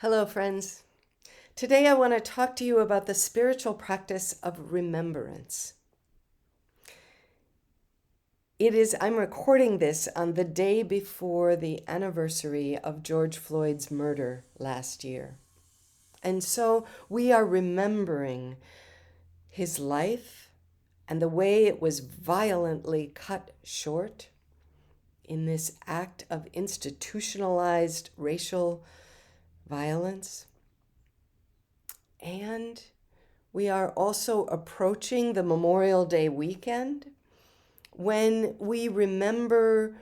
Hello, friends. Today I want to talk to you about the spiritual practice of remembrance. I'm recording this on the day before the anniversary of George Floyd's murder last year. And so we are remembering his life and the way it was violently cut short in this act of institutionalized racial violence. And we are also approaching the Memorial Day weekend when we remember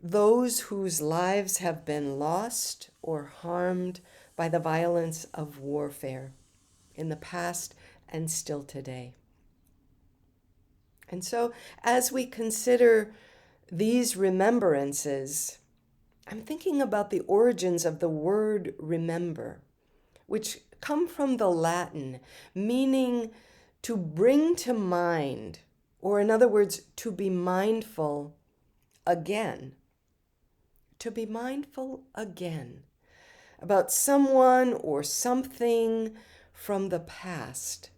those whose lives have been lost or harmed by the violence of warfare in the past and still today. And so, as we consider these remembrances, I'm thinking about the origins of the word remember, which come from the Latin, meaning to bring to mind, or in other words, to be mindful again. To be mindful again about someone or something from the past,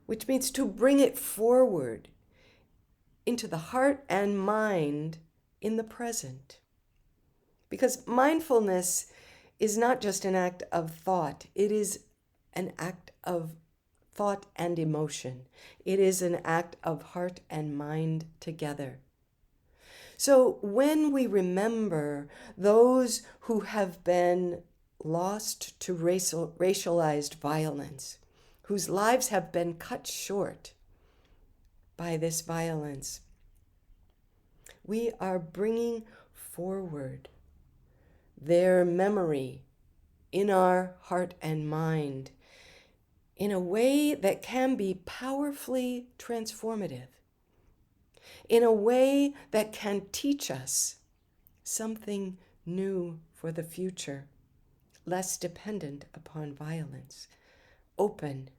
which means to bring it forward into the heart and mind in the present. Because mindfulness is not just an act of thought, it is an act of thought and emotion. It is an act of heart and mind together. So when we remember those who have been lost to racialized violence, whose lives have been cut short by this violence, we are bringing forward their memory in our heart and mind in a way that can be powerfully transformative, in a way that can teach us something new for the future, less dependent upon violence, open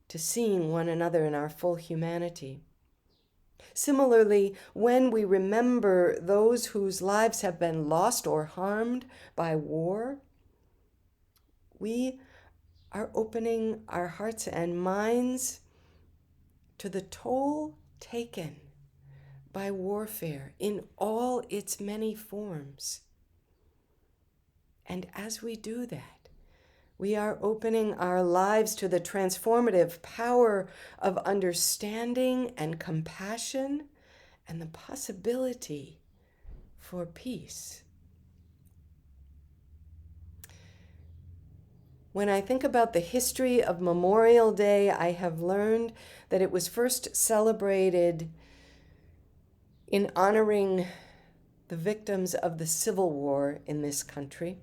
to seeing one another in our full humanity. Similarly, when we remember those whose lives have been lost or harmed by war, we are opening our hearts and minds to the toll taken by warfare in all its many forms. And as we do that, we are opening our lives to the transformative power of understanding and compassion and the possibility for peace. When I think about the history of Memorial Day, I have learned that it was first celebrated in honoring the victims of the Civil War in this country.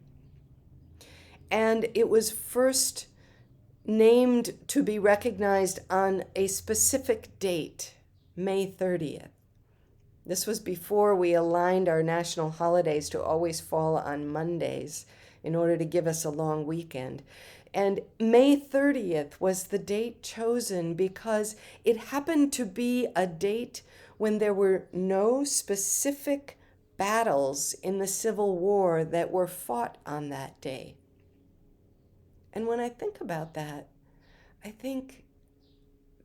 And it was first named to be recognized on a specific date, May 30th. This was before we aligned our national holidays to always fall on Mondays in order to give us a long weekend. And May 30th was the date chosen because it happened to be a date when there were no specific battles in the Civil War that were fought on that day. And when I think about that, I think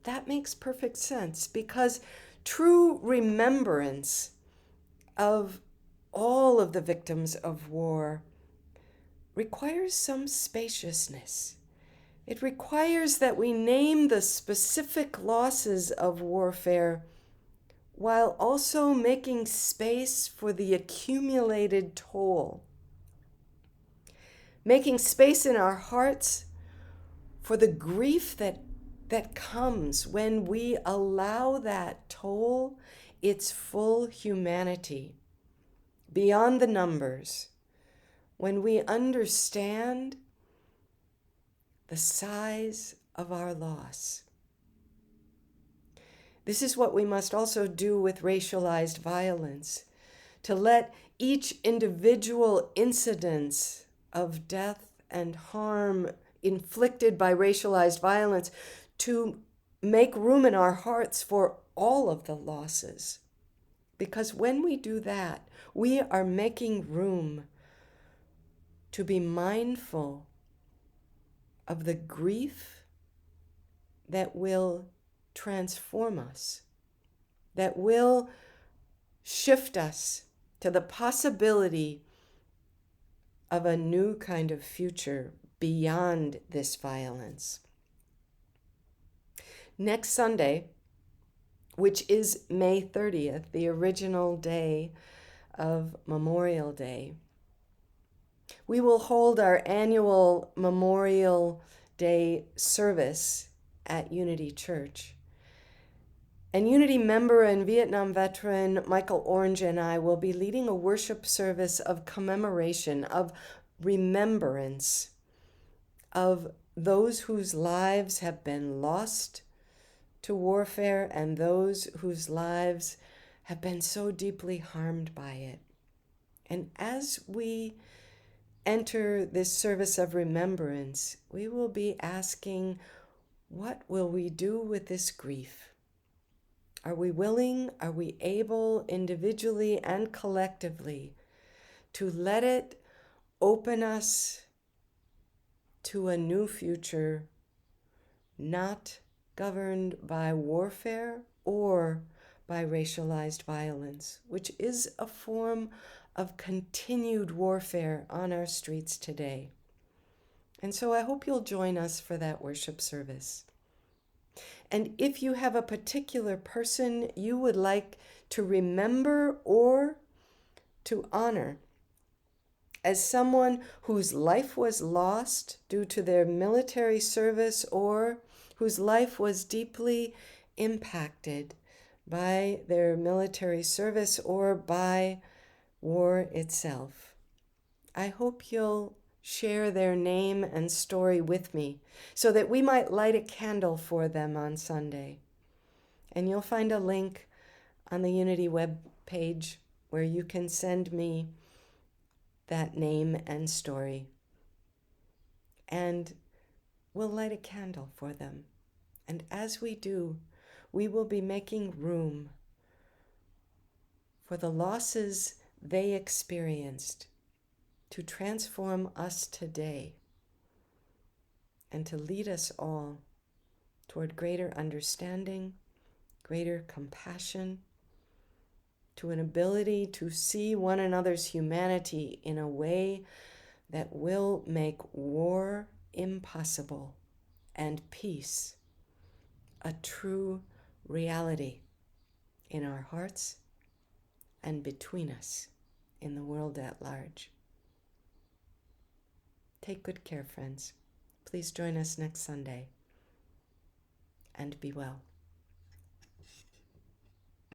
that makes perfect sense because true remembrance of all of the victims of war requires some spaciousness. It requires that we name the specific losses of warfare while also making space for the accumulated toll. Making space in our hearts for the grief that comes when we allow that toll its full humanity beyond the numbers, when we understand the size of our loss. This is what we must also do with racialized violence, to let each individual incidence of death and harm inflicted by racialized violence to make room in our hearts for all of the losses. Because when we do that, we are making room to be mindful of the grief that will transform us, that will shift us to the possibility of a new kind of future beyond this violence. Next Sunday, which is May 30th, the original day of Memorial Day, we will hold our annual Memorial Day service at Unity Church. And Unity member and Vietnam veteran Michael Orange and I will be leading a worship service of commemoration, of remembrance of those whose lives have been lost to warfare and those whose lives have been so deeply harmed by it. And as we enter this service of remembrance, we will be asking, what will we do with this grief? Are we willing, are we able, individually and collectively, to let it open us to a new future, not governed by warfare or by racialized violence, which is a form of continued warfare on our streets today? And so I hope you'll join us for that worship service. And if you have a particular person you would like to remember or to honor as someone whose life was lost due to their military service or whose life was deeply impacted by their military service or by war itself, I hope you'll share their name and story with me so that we might light a candle for them on Sunday. And you'll find a link on the Unity web page where you can send me that name and story. And we'll light a candle for them. And as we do, we will be making room for the losses they experienced to transform us today and to lead us all toward greater understanding, greater compassion, to an ability to see one another's humanity in a way that will make war impossible and peace a true reality in our hearts and between us in the world at large. Take good care, friends. Please join us next Sunday, and be well.